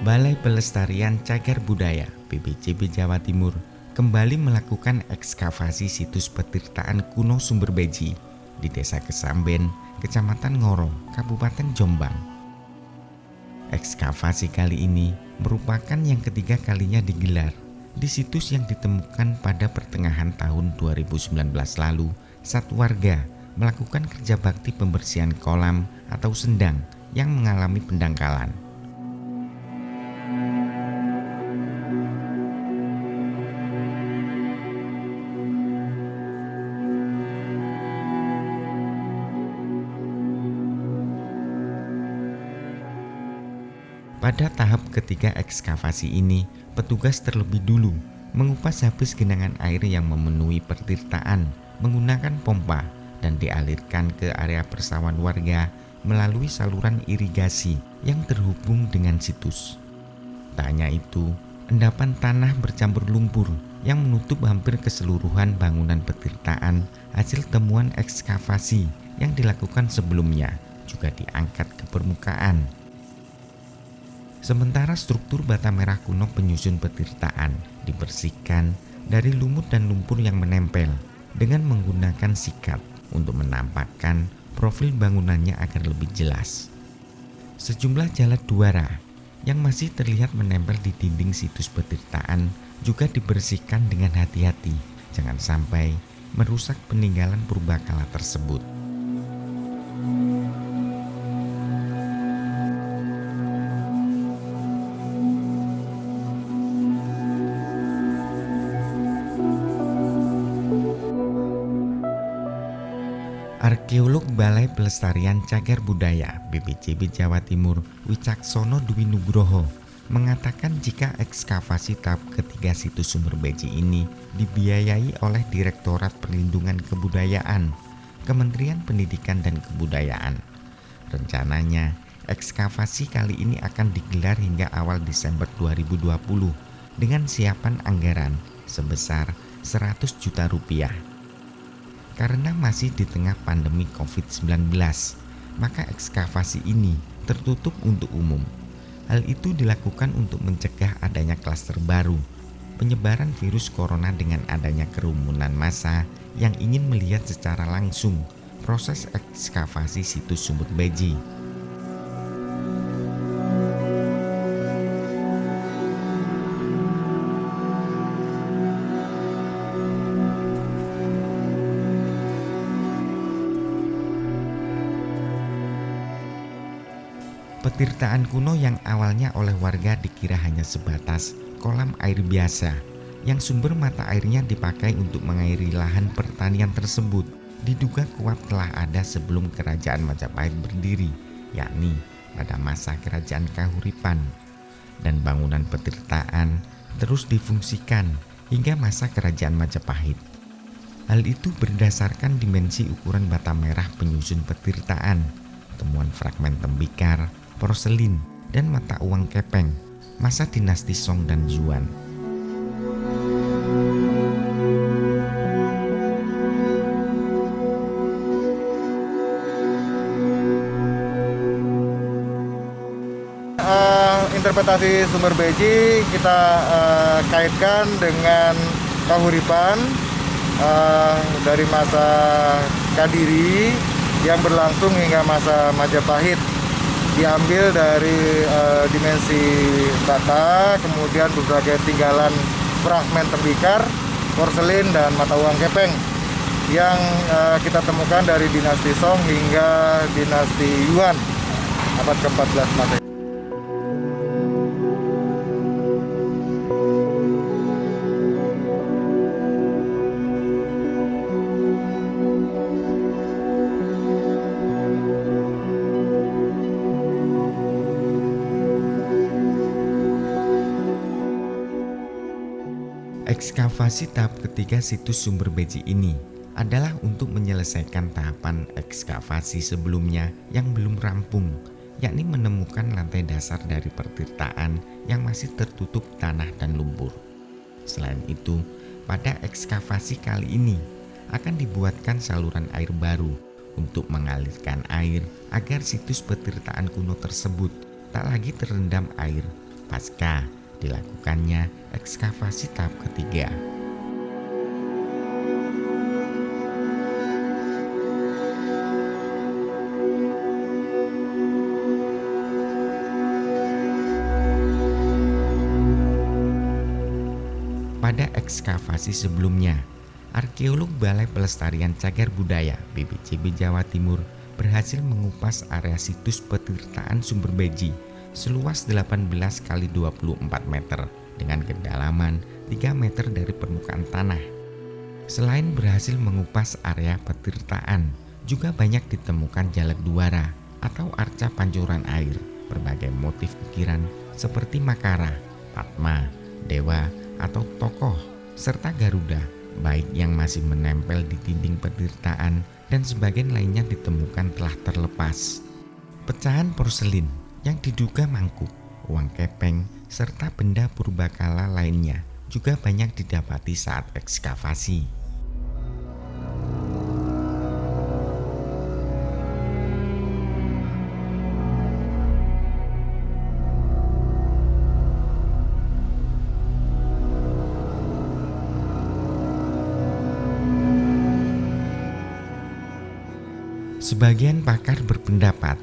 Balai Pelestarian Cagar Budaya (BPCB) Jawa Timur kembali melakukan ekskavasi situs petirtaan kuno Sumber Beji di Desa Kesamben, Kecamatan Ngoro, Kabupaten Jombang. Ekskavasi kali ini merupakan yang ketiga kalinya digelar di situs yang ditemukan pada pertengahan tahun 2019 lalu saat warga melakukan kerja bakti pembersihan kolam atau sendang yang mengalami pendangkalan. Pada tahap ketiga ekskavasi ini, petugas terlebih dulu mengupas habis genangan air yang memenuhi pertirtaan menggunakan pompa dan dialirkan ke area persawahan warga melalui saluran irigasi yang terhubung dengan situs. Tak hanya itu, endapan tanah bercampur lumpur yang menutup hampir keseluruhan bangunan petirtaan hasil temuan ekskavasi yang dilakukan sebelumnya juga diangkat ke permukaan. Sementara struktur bata merah kuno penyusun petirtaan dibersihkan dari lumut dan lumpur yang menempel dengan menggunakan sikat untuk menampakkan profil bangunannya agar lebih jelas. Sejumlah jalan duara yang masih terlihat menempel di dinding situs petirtaan juga dibersihkan dengan hati-hati, jangan sampai merusak peninggalan purbakala tersebut. Arkeolog Balai Pelestarian Cagar Budaya (BPCB) Jawa Timur Wicaksono Dwi Nugroho mengatakan jika ekskavasi tahap ketiga situs Sumber Beji ini dibiayai oleh Direktorat Perlindungan Kebudayaan, Kementerian Pendidikan dan Kebudayaan. Rencananya, ekskavasi kali ini akan digelar hingga awal Desember 2020 dengan siapan anggaran sebesar 100 juta rupiah. Karena masih di tengah pandemi COVID-19, maka ekskavasi ini tertutup untuk umum. Hal itu dilakukan untuk mencegah adanya klaster baru, penyebaran virus corona dengan adanya kerumunan massa yang ingin melihat secara langsung proses ekskavasi situs Sumber Beji. Petirtaan kuno yang awalnya oleh warga dikira hanya sebatas kolam air biasa yang sumber mata airnya dipakai untuk mengairi lahan pertanian tersebut diduga kuat telah ada sebelum Kerajaan Majapahit berdiri, yakni pada masa Kerajaan Kahuripan, dan bangunan petirtaan terus difungsikan hingga masa Kerajaan Majapahit. Hal itu berdasarkan dimensi ukuran bata merah penyusun petirtaan, temuan fragmen tembikar, porselin, dan mata uang kepeng masa dinasti Song dan Yuan. Interpretasi Sumber Beji kita kaitkan dengan Kahuripan dari masa Kadiri yang berlangsung hingga masa Majapahit. Diambil dari dimensi bata, kemudian berbagai tinggalan fragmen tembikar, porselin, dan mata uang kepeng yang kita temukan dari dinasti Song hingga dinasti Yuan abad ke-14 Masehi. Ekskavasi tahap ketiga situs Sumber Beji ini adalah untuk menyelesaikan tahapan ekskavasi sebelumnya yang belum rampung, yakni menemukan lantai dasar dari pertirtaan yang masih tertutup tanah dan lumpur. Selain itu, pada ekskavasi kali ini akan dibuatkan saluran air baru untuk mengalirkan air agar situs petirtaan kuno tersebut tak lagi terendam air pasca dilakukannya ekskavasi tahap ketiga. Pada ekskavasi sebelumnya, arkeolog Balai Pelestarian Cagar Budaya BPCB Jawa Timur berhasil mengupas area situs petirtaan Sumber Beji seluas 18 kali 24 meter dengan kedalaman 3 meter dari permukaan tanah. Selain berhasil mengupas area petirtaan, juga banyak ditemukan jalak duara atau arca pancuran air, berbagai motif ukiran seperti Makara, Padma, Dewa, atau tokoh, serta Garuda, baik yang masih menempel di dinding petirtaan dan sebagian lainnya ditemukan telah terlepas. Pecahan porselin yang diduga mangkuk, uang kepeng, serta benda purbakala lainnya juga banyak didapati saat ekskavasi. Sebagian pakar berpendapat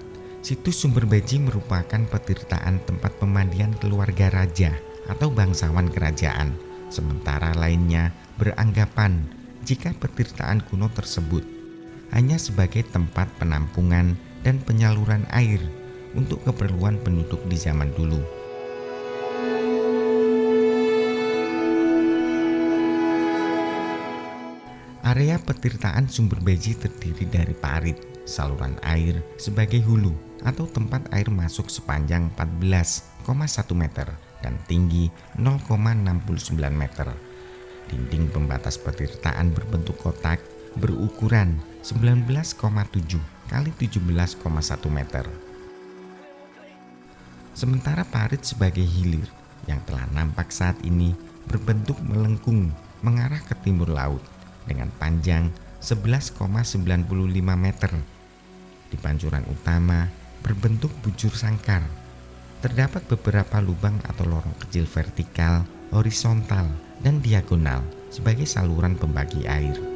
situs Sumber Beji merupakan petirtaan tempat pemandian keluarga raja atau bangsawan kerajaan, sementara lainnya beranggapan jika petirtaan kuno tersebut hanya sebagai tempat penampungan dan penyaluran air untuk keperluan penduduk di zaman dulu. Area petirtaan Sumber Beji terdiri dari parit, saluran air sebagai hulu atau tempat air masuk sepanjang 14,1 meter dan tinggi 0,69 meter. Dinding pembatas petirtaan berbentuk kotak berukuran 19,7 kali 17,1 meter. Sementara parit sebagai hilir yang telah nampak saat ini berbentuk melengkung mengarah ke timur laut dengan panjang 11,95 meter. Di pancuran utama berbentuk bujur sangkar. Terdapat beberapa lubang atau lorong kecil vertikal, horizontal, dan diagonal sebagai saluran pembagi air.